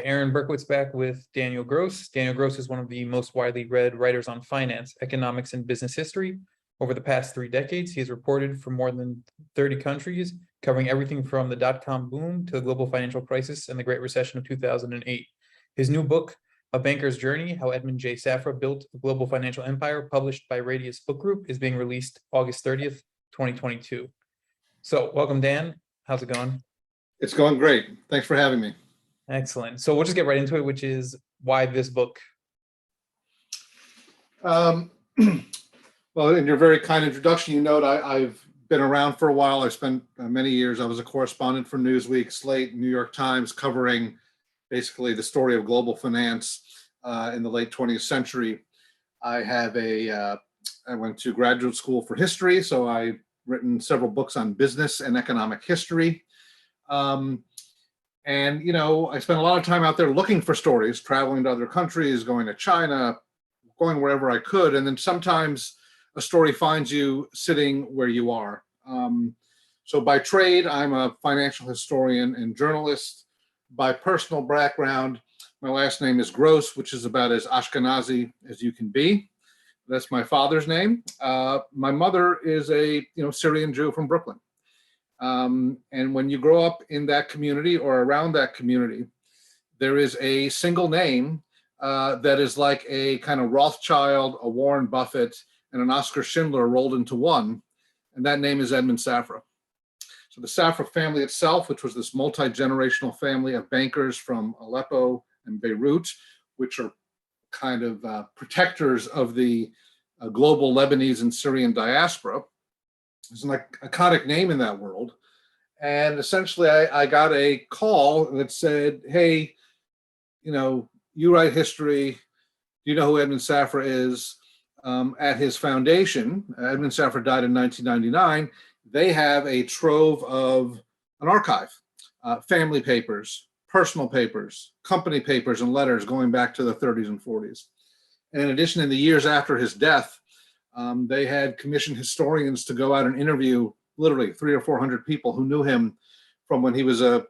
Aaron Berkowitz back with Daniel Gross. Daniel Gross is one of the most widely read writers on finance, economics, and business history. Over the past 3 decades, he has reported from more than 30 countries, covering everything from the dot-com boom to the global financial crisis and the Great Recession of 2008. His new book, A Banker's Journey, How Edmond J. Safra Built a Global Financial Empire, published by Radius Book Group, is being released August 30th, 2022. So welcome, Dan. How's it going? It's going great. Thanks for having me. Excellent. So we'll just get right into it, which is why this book? Well, in your very kind introduction, you note I've been around for a while. I spent many years. I was a correspondent for Newsweek, Slate, New York Times, covering basically the story of global finance in the late 20th century. I went to graduate school for history, so I've written several books on business and economic history. And, you know, I spent a lot of time out there looking for stories, traveling to other countries, going to China, going wherever I could. And then sometimes a story finds you sitting where you are. So by trade, I'm a financial historian and journalist. By personal background, my last name is Gross, which is about as Ashkenazi as you can be. That's my father's name. My mother is a Syrian Jew from Brooklyn. And when you grow up in that community or around that community, there is a single name that is like a kind of Rothschild, a Warren Buffett, and an Oscar Schindler rolled into one, and that name is Edmond Safra. So the Safra family itself, which was this multi-generational family of bankers from Aleppo and Beirut, which are kind of protectors of the global Lebanese and Syrian diaspora. It's an iconic name in that world. And essentially, I got a call that said, hey, you write history. Do you know who Edmond Safra is? At his foundation, Edmond Safra died in 1999. They have a trove of an archive, family papers, personal papers, company papers, and letters going back to the 30s and 40s. And in addition, in the years after his death, they had commissioned historians to go out and interview literally 300 or 400 people who knew him from when he was a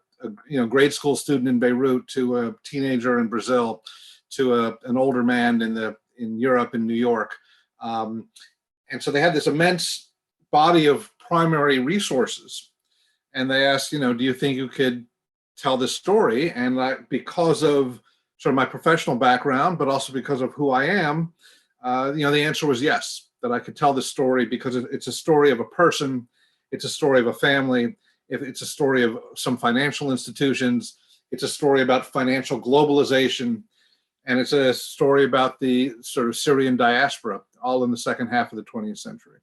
grade school student in Beirut to a teenager in Brazil to an older man in Europe and New York. And so they had this immense body of primary resources. And they asked, do you think you could tell this story? And because of sort of my professional background, but also because of who I am, the answer was yes, that I could tell this story because it's a story of a person, it's a story of a family, it's a story of some financial institutions, it's a story about financial globalization, and it's a story about the sort of Syrian diaspora, all in the second half of the 20th century.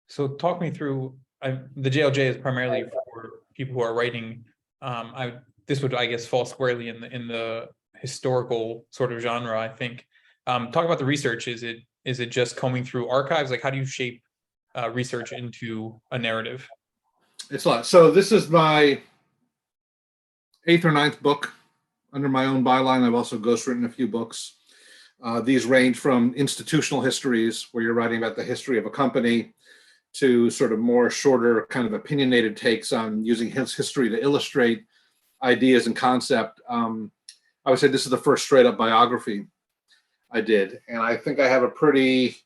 So talk me through, the JLJ is primarily for people who are writing. This would, I guess, fall squarely in the historical sort of genre, I think. Talk about the research. Is it just combing through archives? Like, how do you shape research into a narrative? It's a lot. So this is my 8th or 9th book under my own byline. I've also ghostwritten a few books. These range from institutional histories, where you're writing about the history of a company, to sort of more shorter kind of opinionated takes on using history to illustrate ideas and concept. I would say this is the first straight up biography I did. And I think I have a pretty,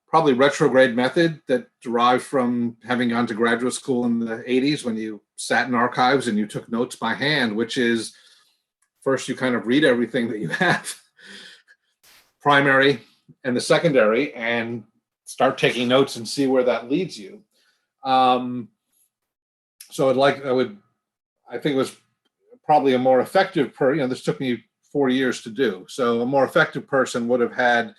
probably retrograde method that derived from having gone to graduate school in the 80s when you sat in archives and you took notes by hand, which is first you kind of read everything that you have, primary and the secondary, and start taking notes and see where that leads you. So I think it was probably a more effective this took me 4 years to do. So a more effective person would have had a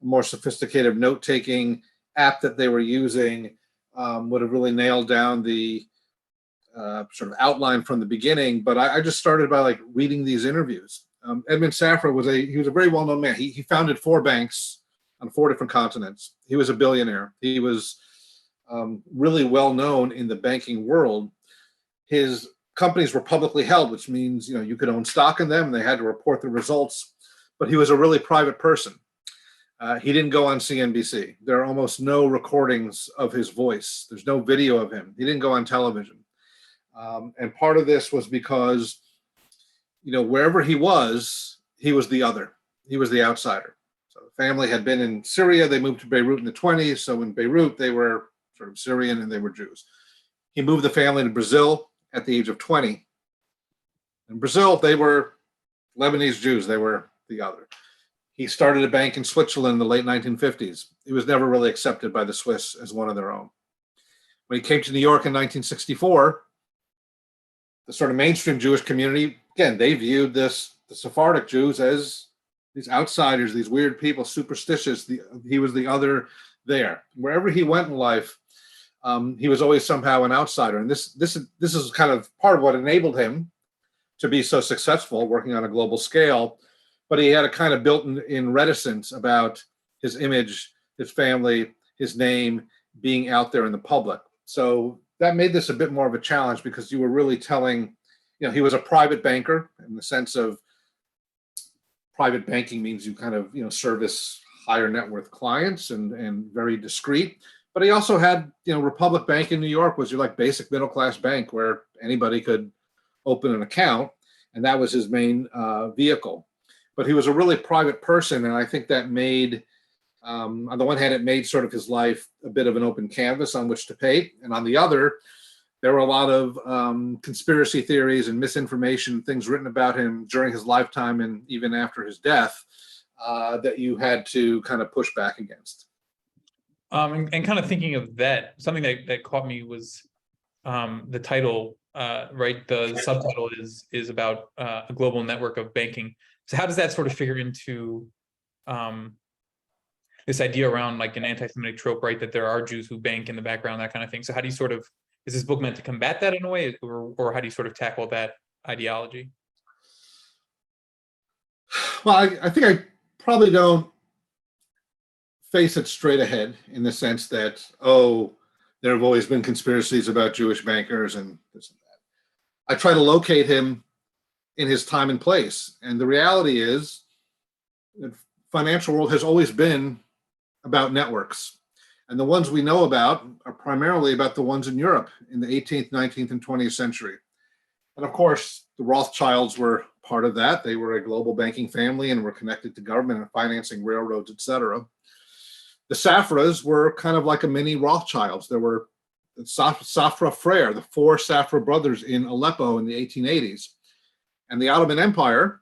more sophisticated note-taking app that they were using, would have really nailed down the sort of outline from the beginning. But I just started by reading these interviews. Edmond Safra was a very well-known man. He founded 4 banks on 4 different continents. He was a billionaire. He was really well-known in the banking world. His companies were publicly held, which means you could own stock in them. And they had to report the results. But he was a really private person. He didn't go on CNBC. There are almost no recordings of his voice. There's no video of him. He didn't go on television. And part of this was because wherever he was the other. He was the outsider. So the family had been in Syria. They moved to Beirut in the 20s. So in Beirut, they were sort of Syrian and they were Jews. He moved the family to Brazil at the age of 20. In Brazil, they were Lebanese Jews. They were the other. He started a bank in Switzerland in the late 1950s. He was never really accepted by the Swiss as one of their own. When he came to New York in 1964, the sort of mainstream Jewish community, again, they viewed the Sephardic Jews as these outsiders, these weird people, superstitious. He was the other there. Wherever he went in life, he was always somehow an outsider. And this is kind of part of what enabled him to be so successful working on a global scale. But he had a kind of built-in reticence about his image, his family, his name being out there in the public. So that made this a bit more of a challenge because you were really telling, he was a private banker in the sense of private banking means you kind of, service higher net worth clients and very discreet. But he also had, Republic Bank in New York was your like basic middle class bank where anybody could open an account. And that was his main vehicle. But he was a really private person. And I think that made, on the one hand, it made sort of his life a bit of an open canvas on which to paint. And on the other, there were a lot of conspiracy theories and misinformation, things written about him during his lifetime and even after his death that you had to kind of push back against. And kind of thinking of that, something that caught me was the title, right? The subtitle is about a global network of banking. So how does that sort of figure into this idea around like an anti-Semitic trope, right? That there are Jews who bank in the background, that kind of thing. So how do you is this book meant to combat that in a way, or how do you sort of tackle that ideology? Well, I think I probably don't face it straight ahead in the sense that, there have always been conspiracies about Jewish bankers and this and that. I try to locate him in his time and place. And the reality is that financial world has always been about networks. And the ones we know about are primarily about the ones in Europe in the 18th, 19th, and 20th century. And of course, the Rothschilds were part of that. They were a global banking family and were connected to government and financing railroads, et cetera. The Safras were kind of like a mini Rothschilds. There were the Safra Frere, the four Safra brothers in Aleppo in the 1880s. And the Ottoman Empire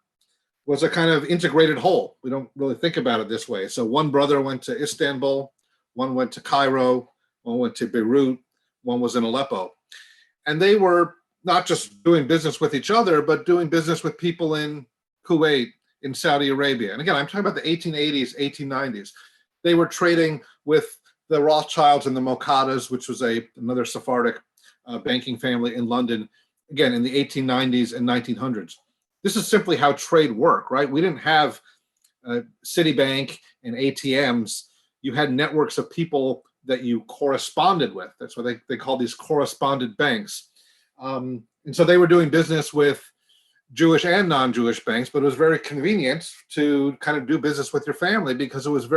was a kind of integrated whole. We don't really think about it this way. So one brother went to Istanbul, one went to Cairo, one went to Beirut, one was in Aleppo. And they were not just doing business with each other, but doing business with people in Kuwait, in Saudi Arabia. And again, I'm talking about the 1880s, 1890s. They were trading with the Rothschilds and the Mokkadas, which was another Sephardic banking family in London, again, in the 1890s and 1900s. This is simply how trade worked, right? We didn't have Citibank and ATMs. You had networks of people that you corresponded with. That's what they call these correspondent banks. And so they were doing business with Jewish and non-Jewish banks, but it was very convenient to kind of do business with your family because it was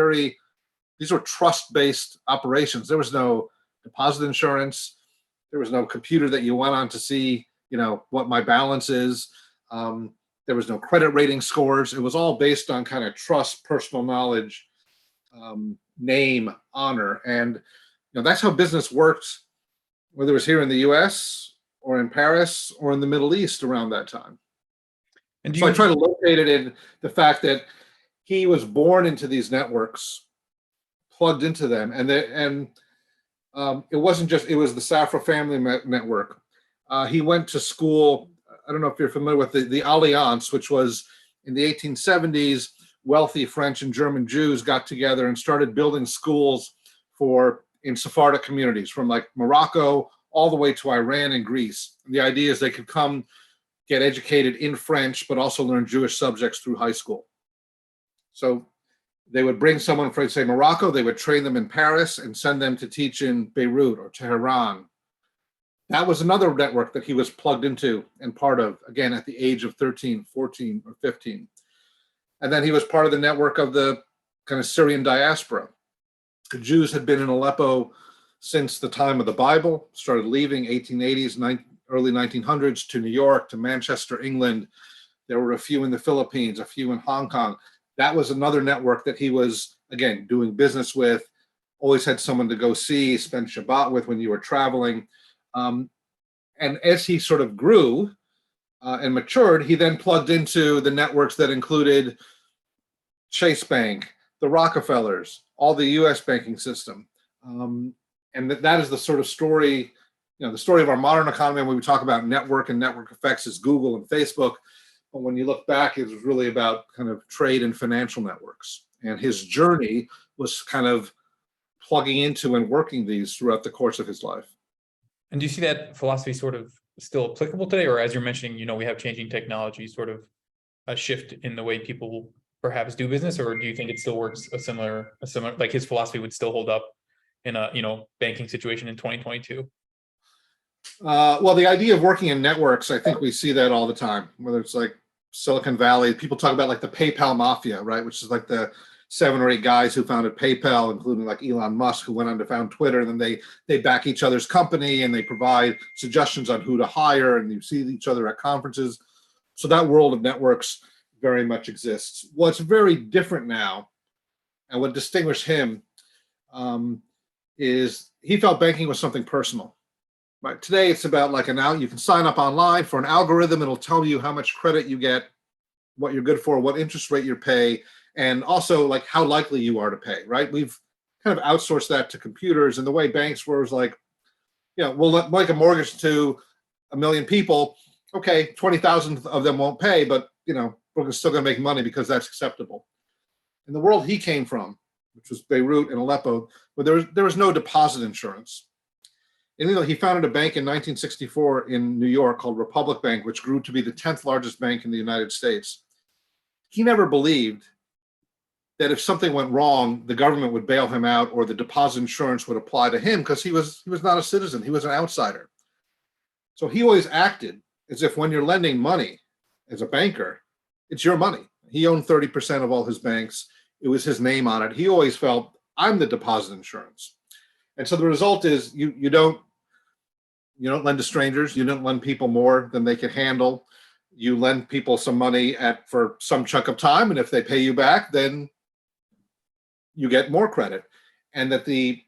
these were trust-based operations. There was no deposit insurance. There was no computer that you went on to see, what my balance is. There was no credit rating scores. It was all based on kind of trust, personal knowledge, name, honor. And that's how business worked, whether it was here in the US or in Paris or in the Middle East around that time. And so I try to locate it in the fact that he was born into these networks, plugged into them. And it wasn't just, it was the Safra family network. He went to school. I don't know if you're familiar with the Alliance, which was in the 1870s, wealthy French and German Jews got together and started building schools in Sephardic communities from like Morocco all the way to Iran and Greece. And the idea is they could come get educated in French, but also learn Jewish subjects through high school. So they would bring someone from, say, Morocco, they would train them in Paris and send them to teach in Beirut or Tehran. That was another network that he was plugged into and part of, again, at the age of 13, 14, or 15. And then he was part of the network of the kind of Syrian diaspora. The Jews had been in Aleppo since the time of the Bible, started leaving 1880s, early 1900s to New York, to Manchester, England, There were a few in the Philippines, a few in Hong Kong. That was another network that he was, again, doing business with, always had someone to go see, spend Shabbat with when you were traveling. And as he sort of grew and matured, he then plugged into the networks that included Chase Bank, the Rockefellers, all the US banking system. And that is the sort of story, the story of our modern economy when we talk about network and network effects is Google and Facebook. But when you look back, it was really about kind of trade and financial networks. And his journey was kind of plugging into and working these throughout the course of his life. And do you see that philosophy sort of still applicable today? Or as you're mentioning, we have changing technology, sort of a shift in the way people perhaps do business? Or do you think it still works a similar, like his philosophy would still hold up in a, banking situation in 2022? Well, the idea of working in networks, I think we see that all the time, whether it's like Silicon Valley, people talk about like the PayPal mafia, right? Which is like the 7 or 8 guys who founded PayPal, including like Elon Musk, who went on to found Twitter. And then they back each other's company and they provide suggestions on who to hire, and you see each other at conferences. So that world of networks very much exists. What's very different now, and what distinguished him, is he felt banking was something personal. Right. Today, it's about like you can sign up online for an algorithm. It'll tell you how much credit you get, what you're good for, what interest rate you pay, and also like how likely you are to pay, right? We've kind of outsourced that to computers, and the way banks were is like, we'll make a mortgage to 1 million people. Okay, 20,000 of them won't pay, but we're still going to make money because that's acceptable. In the world he came from, which was Beirut and Aleppo, where there was no deposit insurance. And he founded a bank in 1964 in New York called Republic Bank, which grew to be the 10th largest bank in the United States. He never believed that if something went wrong, the government would bail him out or the deposit insurance would apply to him, because he was not a citizen. He was an outsider. So he always acted as if when you're lending money as a banker, it's your money. He owned 30% of all his banks. It was his name on it. He always felt, I'm the deposit insurance. And so the result is you don't lend to strangers. You don't lend people more than they can handle. You lend people some money for some chunk of time, and if they pay you back, then you get more credit. And that the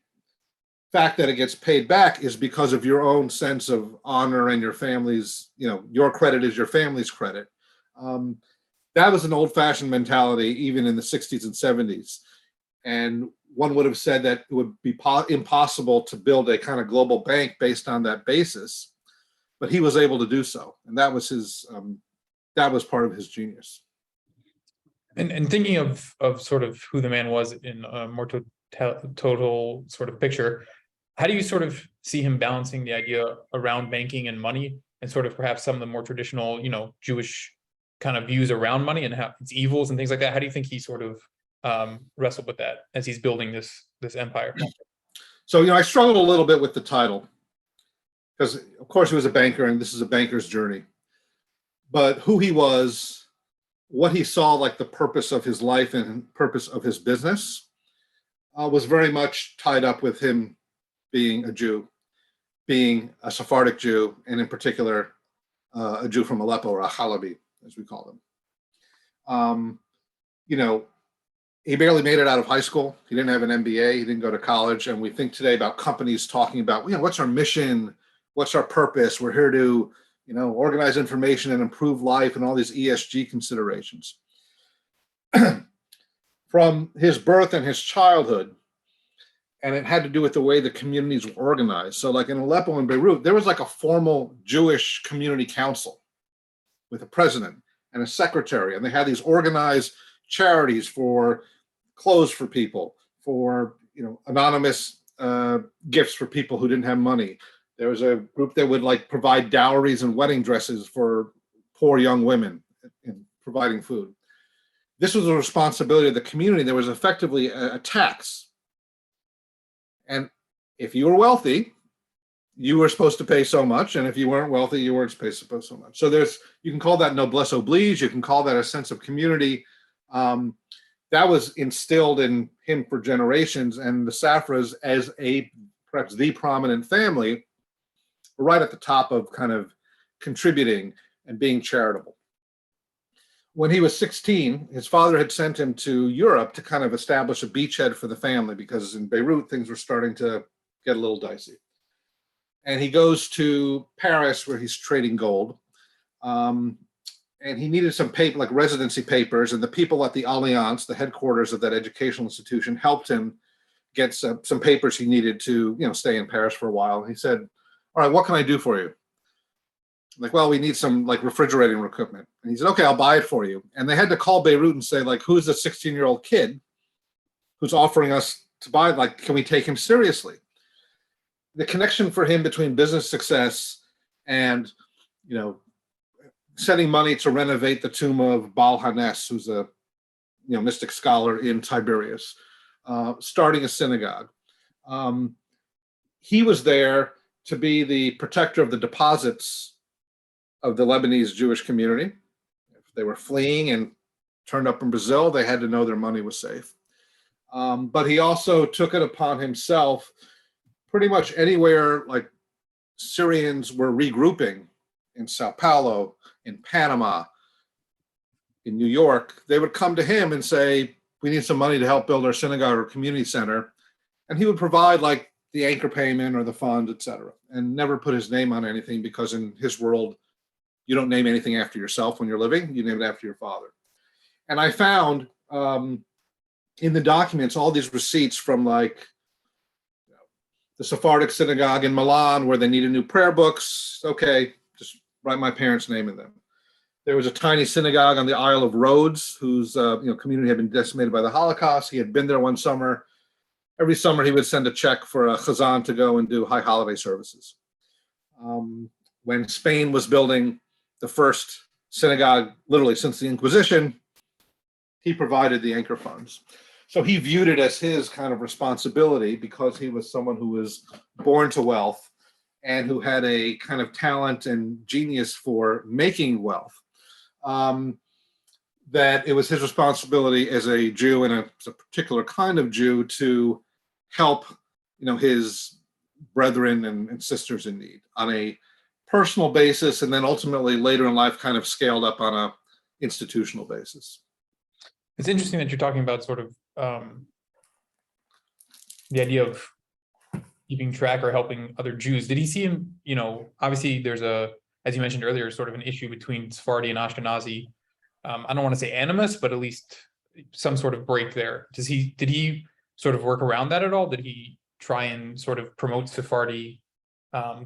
fact that it gets paid back is because of your own sense of honor and your family's, your credit is your family's credit. That was an old-fashioned mentality, even in the 60s and 70s. And one would have said that it would be impossible to build a kind of global bank based on that basis, but he was able to do so, and that was that was part of his genius. And thinking of sort of who the man was in a more total sort of picture, how do you sort of see him balancing the idea around banking and money, and sort of perhaps some of the more traditional, Jewish kind of views around money and how its evils and things like that? How do you think he sort of wrestled with that as he's building this empire? So, I struggled a little bit with the title because, of course, he was a banker and this is a banker's journey. But who he was, what he saw like the purpose of his life and purpose of his business was very much tied up with him being a Jew, being a Sephardic Jew, and in particular, a Jew from Aleppo, or a Halabi, as we call them. He barely made it out of high school. He didn't have an MBA. He didn't go to college. And we think today about companies talking about, what's our mission? What's our purpose? We're here to, organize information and improve life and all these ESG considerations. From his birth and his childhood, and it had to do with the way the communities were organized. So like in Aleppo and Beirut, there was like a formal Jewish community council with a president and a secretary, and they had these organized charities for clothes for people, for anonymous gifts for people who didn't have money. There was a group that would like provide dowries and wedding dresses for poor young women in providing food. This was a responsibility of the community. There was effectively a tax. And if you were wealthy, you were supposed to pay so much. And if you weren't wealthy, you weren't supposed to pay so much. So you can call that noblesse oblige. You can call that a sense of community. That was instilled in him for generations, and the Safras, as perhaps the prominent family, were right at the top of kind of contributing and being charitable. when he was 16, his father had sent him to Europe to kind of establish a beachhead for the family, because in Beirut, things were starting to get a little dicey. And he goes to Paris, where he's trading gold. And he needed some paper, like residency papers, and the people at the Alliance, the headquarters of that educational institution, helped him get some papers he needed to, stay in Paris for a while. And he said, "All right, what can I do for you?" Like, "Well, we need some like refrigerating equipment." And he said, "Okay, I'll buy it for you." And they had to call Beirut and say, like, "Who's the 16-year-old kid who's offering us to buy? Like, can we take him seriously?" The connection for him between business success and, sending money to renovate the tomb of Baal Hannes, who's a, mystic scholar in Tiberias, starting a synagogue. He was there to be the protector of the deposits of the Lebanese Jewish community. If they were fleeing and turned up in Brazil, they had to know their money was safe. But he also took it upon himself, pretty much anywhere like Syrians were regrouping, in Sao Paulo, in Panama, in New York, they would come to him and say, "We need some money to help build our synagogue or community center." And he would provide like the anchor payment or the fund, et cetera, and never put his name on anything, because in his world, you don't name anything after yourself when you're living, you name it after your father. And I found in the documents all these receipts from like the Sephardic synagogue in Milan, where they needed new prayer books. Okay, just write my parents' name in them. There was a tiny synagogue on the Isle of Rhodes, whose community had been decimated by the Holocaust. He had been there one summer. Every summer, he would send a check for a chazan to go and do high holiday services. When Spain was building the first synagogue, literally since the Inquisition, he provided the anchor funds. So he viewed it as his kind of responsibility, because he was someone who was born to wealth and who had a kind of talent and genius for making wealth, that it was his responsibility as a Jew, and a particular kind of Jew, to help his brethren and sisters in need on a personal basis, and then ultimately later in life kind of scaled up on a institutional basis. It's interesting that you're talking about sort of the idea of keeping track or helping other Jews. Did he see him, obviously there's as you mentioned earlier, sort of an issue between Sephardi and Ashkenazi. I don't want to say animus, but at least some sort of break there. Did he sort of work around that at all? Did he try and sort of promote Sephardi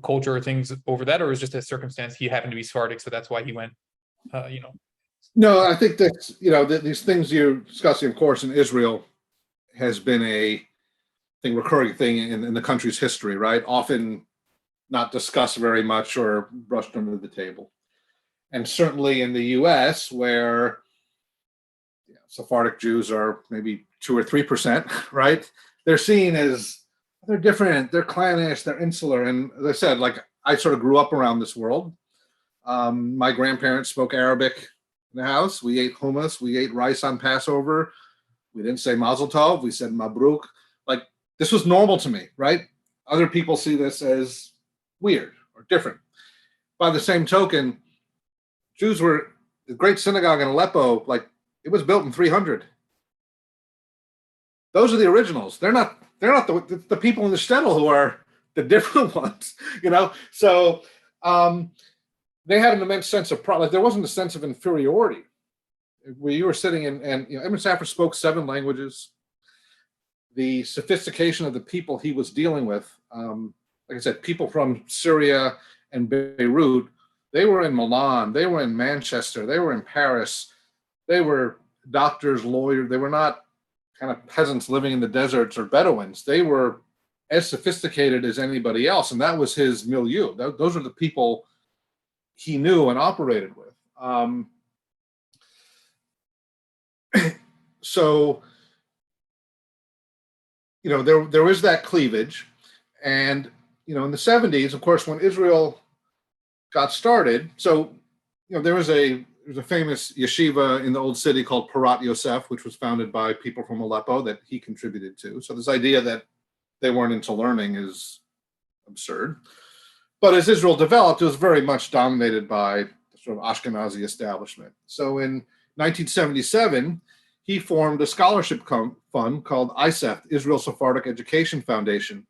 culture or things over that, or was just a circumstance he happened to be Sephardic, so that's why he went, No, I think that, these things you're discussing, of course, in Israel has been a recurring thing in the country's history, right? Often not discussed very much or brushed under the table. And certainly in the US, where Sephardic Jews are maybe 2 or 3%, right? They're seen as, they're different, they're clannish, they're insular. And as I said, like, I sort of grew up around this world. My grandparents spoke Arabic in the house. We ate hummus. We ate rice on Passover. We didn't say Mazel Tov. We said Mabruk. Like, this was normal to me, right? Other people see this as weird or different. By the same token, Jews were, the great synagogue in Aleppo, like, it was built in 300. Those are the originals. They're not the people in the shtetl who are the different ones, So they had an immense sense of pride. Like, there wasn't a sense of inferiority where you were sitting and Edmond Safra spoke 7 languages. The sophistication of the people he was dealing with, like I said, people from Syria and Beirut, they were in Milan, they were in Manchester, they were in Paris, they were doctors, lawyers. They were not kind of peasants living in the deserts or Bedouins. They were as sophisticated as anybody else, and that was his milieu. Those are the people he knew and operated with. So, there is that cleavage. And, in the 70s, of course, when Israel got started, so, there was a famous yeshiva in the old city called Parat Yosef, which was founded by people from Aleppo that he contributed to. So this idea that they weren't into learning is absurd. But as Israel developed, it was very much dominated by the sort of Ashkenazi establishment. So in 1977, he formed a scholarship fund called ISEF, Israel Sephardic Education Foundation,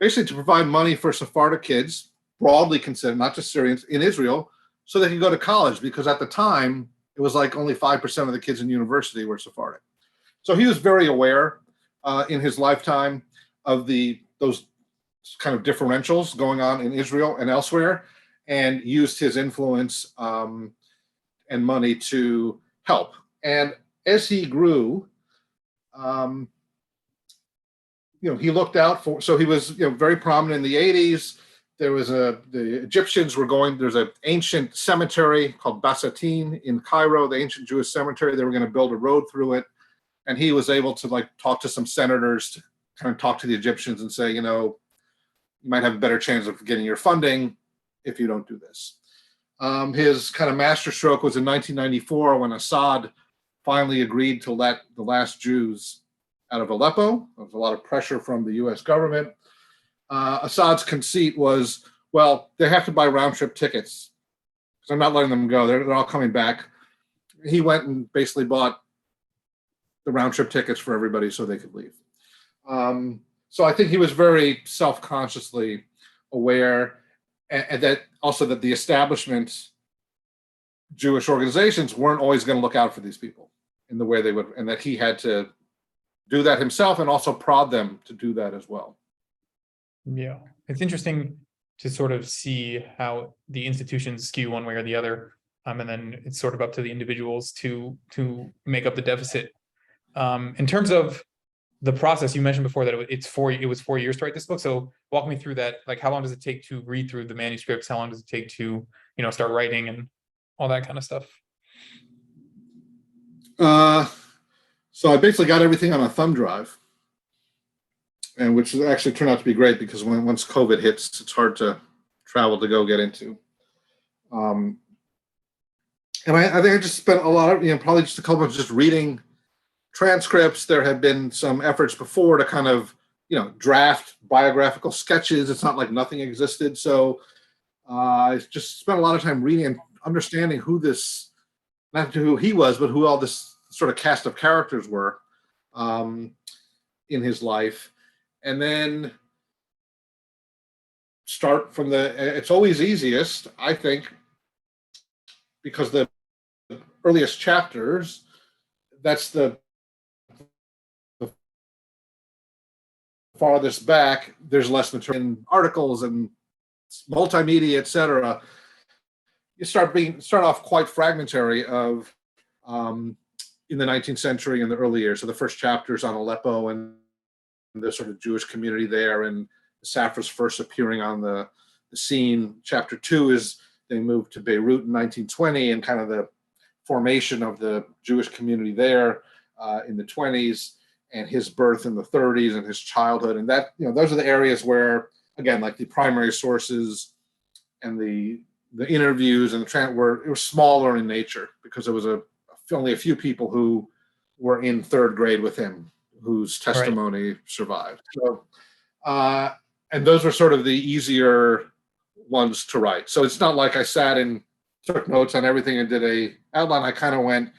basically to provide money for Sephardic kids, broadly considered, not just Syrians, in Israel, so they could go to college, because at the time, it was like only 5% of the kids in university were Sephardic. So he was very aware in his lifetime of those kind of differentials going on in Israel and elsewhere, and used his influence and money to help. And as he grew, he looked out for, so he was very prominent in the 80s. There was the Egyptians were there's an ancient cemetery called Basatin in Cairo, the ancient Jewish cemetery. They were going to build a road through it. And he was able to talk to some senators to kind of talk to the Egyptians and say, you might have a better chance of getting your funding if you don't do this. His kind of masterstroke was in 1994 when Assad finally agreed to let the last Jews out of Aleppo. There was a lot of pressure from the US government. Assad's conceit was, well, they have to buy round-trip tickets because I'm not letting them go. They're all coming back. He went and basically bought the round-trip tickets for everybody so they could leave. So I think he was very self-consciously aware, and that also that the establishment Jewish organizations weren't always going to look out for these people in the way they would, and that he had to do that himself and also prod them to do that as well. Yeah, it's interesting to sort of see how the institutions skew one way or the other, and then it's sort of up to the individuals to make up the deficit. In terms of the process, you mentioned before that it was 4 years to write this book. So walk me through that. Like, how long does it take to read through the manuscripts? How long does it take to start writing and all that kind of stuff? So I basically got everything on a thumb drive, and which actually turned out to be great because once COVID hits, it's hard to travel to go get into. And I think I just spent a lot of, probably just a couple of just reading transcripts. There had been some efforts before to kind of, draft biographical sketches. It's not like nothing existed. So I just spent a lot of time reading and understanding not who he was, but who all this sort of cast of characters were in his life. And then start from it's always easiest, I think, because the earliest chapters, that's the farthest back, there's less material in articles and multimedia, etc. You start off quite fragmentary of in the 19th century and the early years. So the first chapters on Aleppo and the sort of Jewish community there, and Safra's first appearing on the scene. Chapter 2 is they moved to Beirut in 1920 and kind of the formation of the Jewish community there in the 20s, and his birth in the 30s and his childhood. And that, those are the areas where, again, like the primary sources and the interviews and it were smaller in nature because there was only a few people who were in third grade with him whose testimony survived. So, and those were sort of the easier ones to write. So it's not like I sat and took notes on everything and did a outline. I kind of went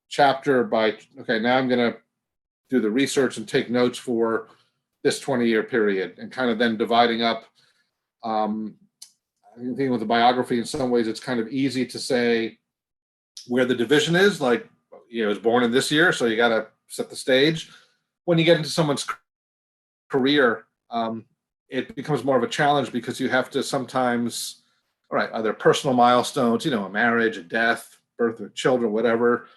chapter by, okay, now I'm going to do the research and take notes for this 20-year period, and kind of then dividing up. I think with the biography, in some ways, it's kind of easy to say where the division is. Like, he was born in this year, so you got to set the stage. When you get into someone's career, it becomes more of a challenge because you have to sometimes, all right, are there personal milestones, a marriage, a death, birth of children, whatever?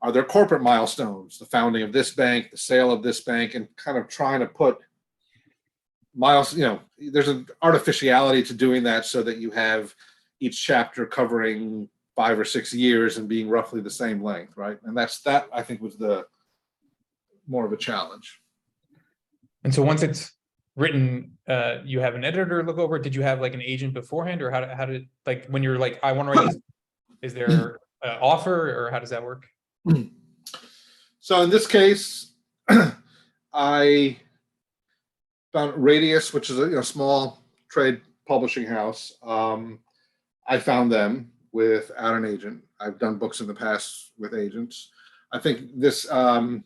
Are there corporate milestones, the founding of this bank, the sale of this bank, and kind of trying to put there's an artificiality to doing that so that you have each chapter covering 5 or 6 years and being roughly the same length, right? And that I think was the more of a challenge. And so once it's written, you have an editor look over it. Did you have like an agent beforehand, or how did like when you're like, I want to write this, is there an offer, or how does that work? So in this case, I found Radius, which is a small trade publishing house. I found them without an agent. I've done books in the past with agents. I think this, Edmond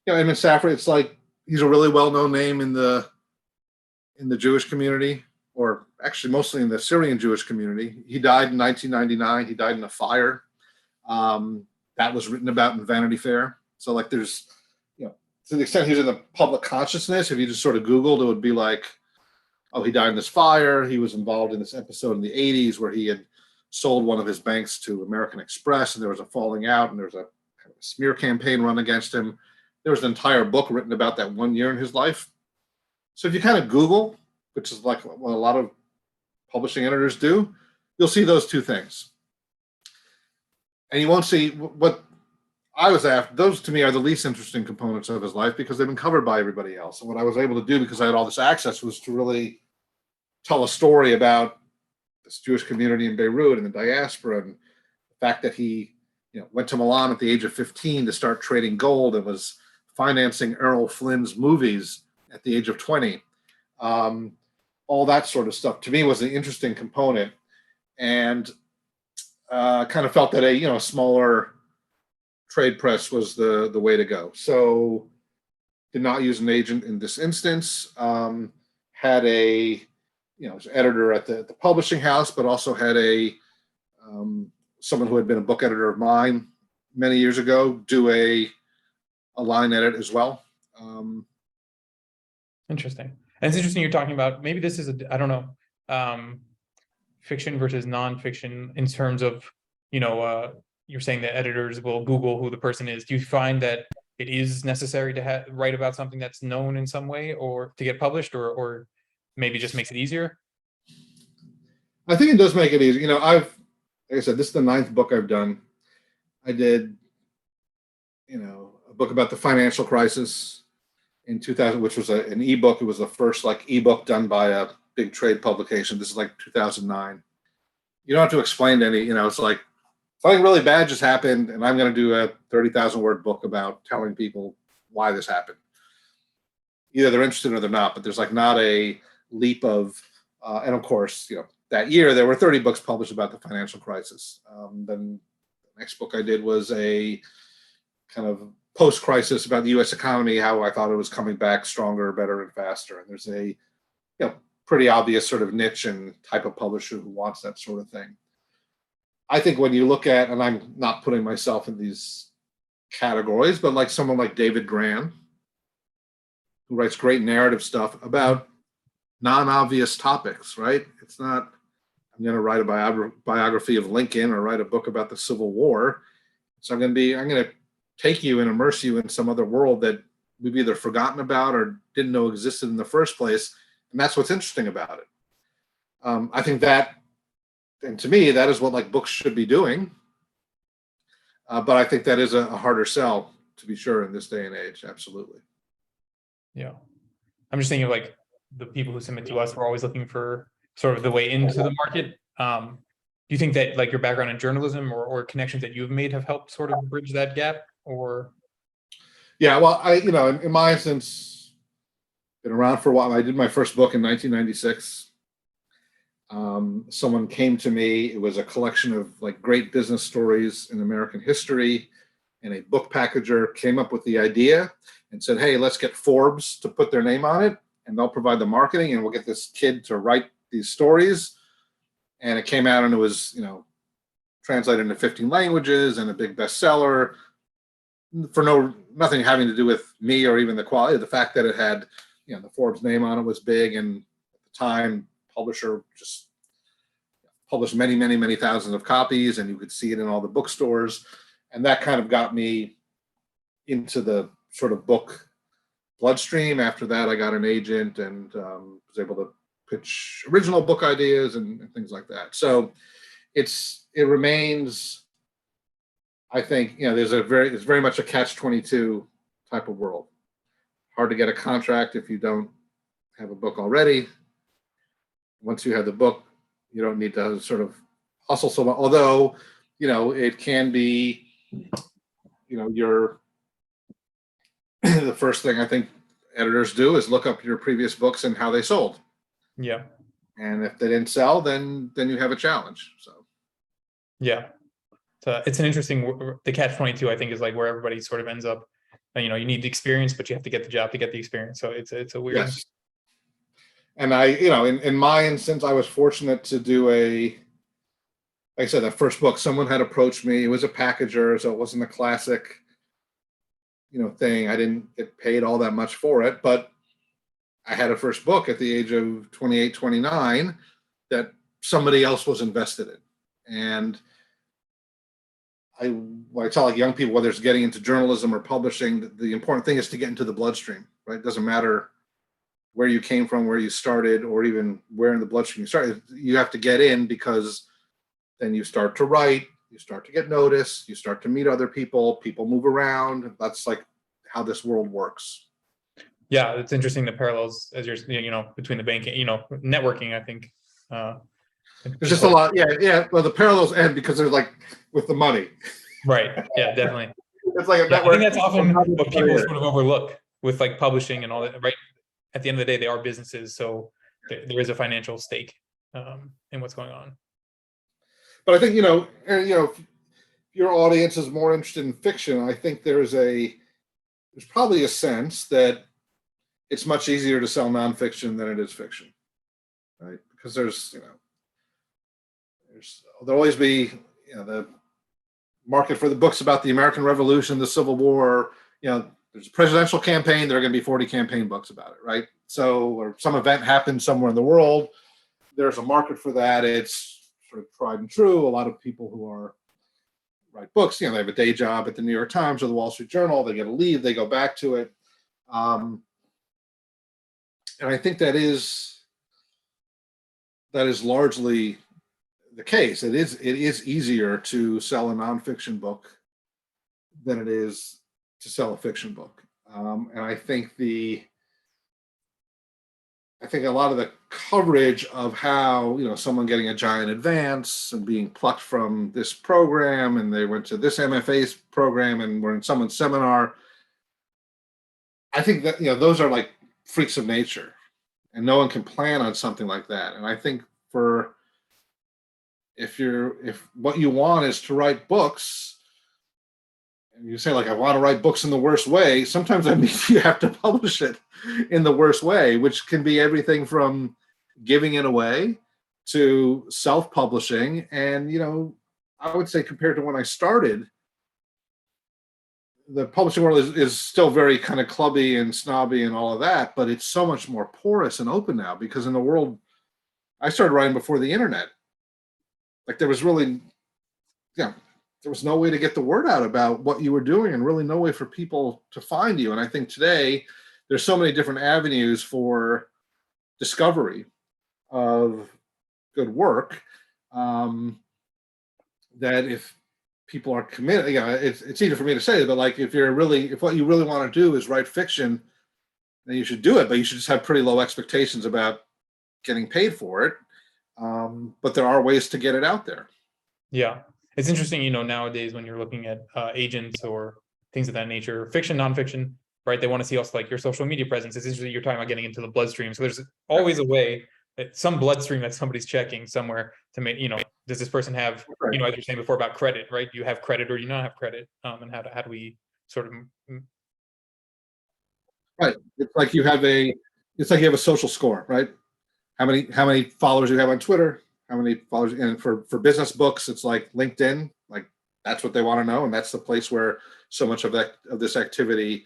Safra, it's like he's a really well-known name in the Jewish community, or actually mostly in the Syrian Jewish community. He died in 1999. He died in a fire. That was written about in Vanity Fair. So like there's, to the extent he's in the public consciousness, if you just sort of Googled, it would be like, oh, he died in this fire. He was involved in this episode in the 80s where he had sold one of his banks to American Express, and there was a falling out, and there was a kind of a smear campaign run against him. There was an entire book written about that 1 year in his life. So if you kind of Google, which is like what a lot of publishing editors do, you'll see those two things. And you won't see what I was after. Those to me are the least interesting components of his life because they've been covered by everybody else. And what I was able to do, because I had all this access, was to really tell a story about this Jewish community in Beirut and the diaspora, and the fact that he went to Milan at the age of 15 to start trading gold and was financing Errol Flynn's movies at the age of 20. All that sort of stuff to me was the interesting component, and kind of felt that a smaller trade press was the way to go. So did not use an agent in this instance. Had a editor at the publishing house, but also had someone who had been a book editor of mine many years ago do a line edit as well. Interesting. And it's interesting you're talking about, maybe this is I don't know, fiction versus nonfiction in terms of, you're saying that editors will Google who the person is. Do you find that it is necessary to write about something that's known in some way or to get published, or maybe just makes it easier? I think it does make it easy. Like I said, this is the 9th book I've done. I did, a book about the financial crisis in 2000, which was an ebook. It was the first ebook done by a big trade publication. This is 2009. You don't have to explain any, it's like something really bad just happened, and I'm going to do a 30,000 word book about telling people why this happened. Either they're interested or they're not, but there's not a leap of, and of course, that year there were 30 books published about the financial crisis. Then the next book I did was a kind of post-crisis about the U.S. economy, how I thought it was coming back stronger, better, and faster. And there's a pretty obvious sort of niche and type of publisher who wants that sort of thing. I think when you look at, and I'm not putting myself in these categories, but someone like David Grann, who writes great narrative stuff about non-obvious topics, right? It's not, I'm going to write a biography of Lincoln or write a book about the Civil War. So I'm going to take you and immerse you in some other world that we've either forgotten about or didn't know existed in the first place. And that's what's interesting about it. I think that, and to me, that is what books should be doing. But I think that is a harder sell, to be sure, in this day and age. Absolutely. Yeah. I'm just thinking of the people who submit to us, we're always looking for sort of the way into the market. Do you think that your background in journalism or connections that you've made have helped sort of bridge that gap, or? Yeah, well, in my instance, been around for a while. I did my first book in 1996. Someone came to me. It was a collection of great business stories in American history, and a book packager came up with the idea and said, "Hey, let's get Forbes to put their name on it, and they'll provide the marketing, and we'll get this kid to write these stories." And it came out, and it was translated into 15 languages and a big bestseller for nothing having to do with me or even the quality. The fact that it had the Forbes name on it was big, and at the time, publisher just published many, many, many thousands of copies, and you could see it in all the bookstores. And that kind of got me into the sort of book bloodstream. After that, I got an agent and was able to pitch original book ideas and things like that. So it remains, I think, it's very much a catch-22 type of world. Hard to get a contract if you don't have a book already. Once you have the book, you don't need to sort of hustle so much. Although, it can be, your the first thing I think editors do is look up your previous books and how they sold. Yeah. And if they didn't sell, then you have a challenge. So. Yeah. it's an interesting, the catch-22, I think, is like where everybody sort of ends up. You know, you need the experience, but you have to get the job to get the experience. So it's a weird. Yes. And I, in my instance, I was fortunate to do like I said, that first book, someone had approached me. It was a packager, so it wasn't a classic, thing. I didn't get paid all that much for it, but I had a first book at the age of 28, 29 that somebody else was invested in. And I tell like young people, whether it's getting into journalism or publishing, the important thing is to get into the bloodstream, right? It doesn't matter where you came from, where you started, or even where in the bloodstream you started. You have to get in, because then you start to write, you start to get noticed, you start to meet other people move around. That's like how this world works. Yeah, it's interesting, the parallels as you're, between the banking, networking, I think. There's just a lot. Yeah. Well, the parallels end because they're like with the money. Right. Yeah, definitely. It's like a Yeah, network. I think that's often what people sort of overlook with like publishing and all that, right? At the end of the day, they are businesses. So there is a financial stake in what's going on. But I think, if your audience is more interested in fiction, I think there's probably a sense that it's much easier to sell nonfiction than it is fiction, right? Because there'll always be, the market for the books about the American Revolution, the Civil War. There's a presidential campaign, there are going to be 40 campaign books about it, right? So, or some event happens somewhere in the world, there's a market for that. It's sort of tried and true. A lot of people who write books, they have a day job at the New York Times or the Wall Street Journal, they get a leave, they go back to it. And I think that is largely the case. It is easier to sell a nonfiction book than it is to sell a fiction book. And I think a lot of the coverage of how, someone getting a giant advance and being plucked from this program, and they went to this MFA program and were in someone's seminar. I think that, those are like freaks of nature, and no one can plan on something like that. And I think if what you want is to write books, and you say like, I want to write books in the worst way, sometimes that means you have to publish it in the worst way, which can be everything from giving it away to self-publishing. And, I would say compared to when I started, the publishing world is still very kind of clubby and snobby and all of that, but it's so much more porous and open now, because in the world, I started writing before the internet. Like there was really, there was no way to get the word out about what you were doing, and really no way for people to find you. And I think today there's so many different avenues for discovery of good work, that if people are committed, it's easier for me to say, but like if what you really want to do is write fiction, then you should do it, but you should just have pretty low expectations about getting paid for it. But there are ways to get it out there. Yeah. It's interesting, nowadays when you're looking at agents or things of that nature, fiction, nonfiction, right? They want to see also like your social media presence. It's interesting, you're talking about getting into the bloodstream. So there's always a way, some bloodstream that somebody's checking somewhere to make, does this person have, Right. as you're saying before about credit, right? Do you have credit or do you not have credit? And how do we sort of. Right. It's like you have a social score, right? How many followers you have on Twitter, how many followers, and for business books, it's like LinkedIn, like that's what they want to know. And that's the place where so much of this activity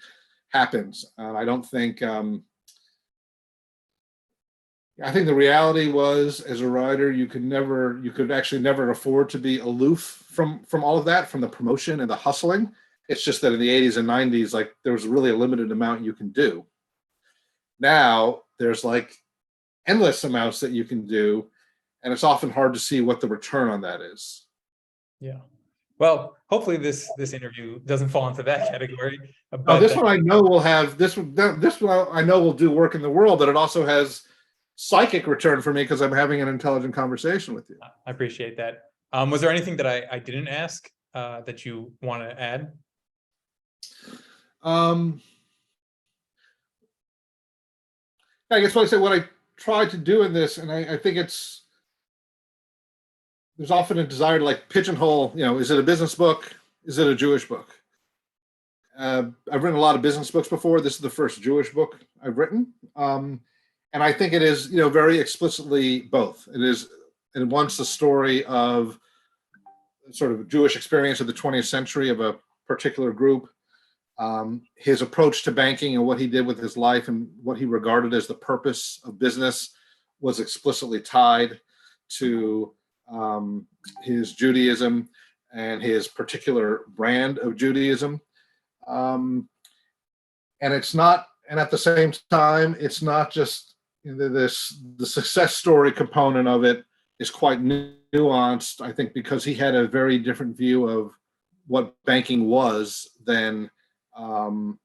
happens. I don't think, I think the reality was, as a writer, you could actually never afford to be aloof from all of that, from the promotion and the hustling. It's just that in the 80s and 90s, like there was really a limited amount you can do. Now there's like endless amounts that you can do, and it's often hard to see what the return on that is. Yeah. Well, hopefully this interview doesn't fall into that category. But this one I know will have this one I know will do work in the world, but it also has psychic return for me because I'm having an intelligent conversation with you. I appreciate that. Was there anything that I didn't ask that you want to add? I guess what I try to do in this, and I think it's there's often a desire to like pigeonhole, is it a business book? Is it a Jewish book? I've written a lot of business books before. This is the first Jewish book I've written. And I think it is, very explicitly both. It wants the story of sort of Jewish experience of the 20th century of a particular group, his approach to banking and what he did with his life and what he regarded as the purpose of business was explicitly tied to his Judaism and his particular brand of Judaism. And at the same time, it's not just the success story component of it is quite nuanced, I think, because he had a very different view of what banking was than almost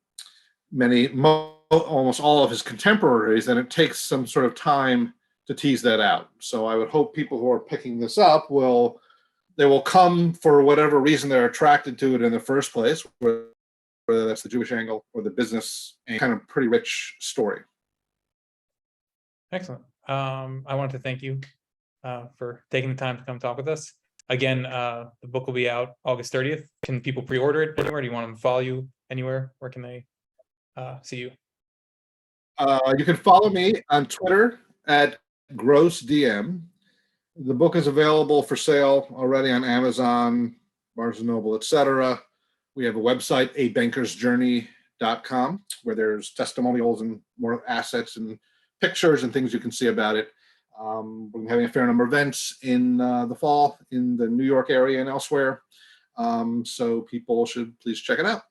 all of his contemporaries, and it takes some sort of time to tease that out. So I would hope people who are picking this up will come for whatever reason they're attracted to it in the first place, whether that's the Jewish angle or the business angle. Kind of pretty rich story. Excellent. I want to thank you for taking the time to come talk with us. Again, the book will be out August 30th. Can people pre-order it anywhere? Do you want them to follow you anywhere? Where can they see you? You can follow me on Twitter at GrossDM. The book is available for sale already on Amazon, Barnes & Noble, etc. We have a website, abankersjourney.com, where there's testimonials and more assets and pictures and things you can see about it. We're having a fair number of events in the fall in the New York area and elsewhere. So people should please check it out.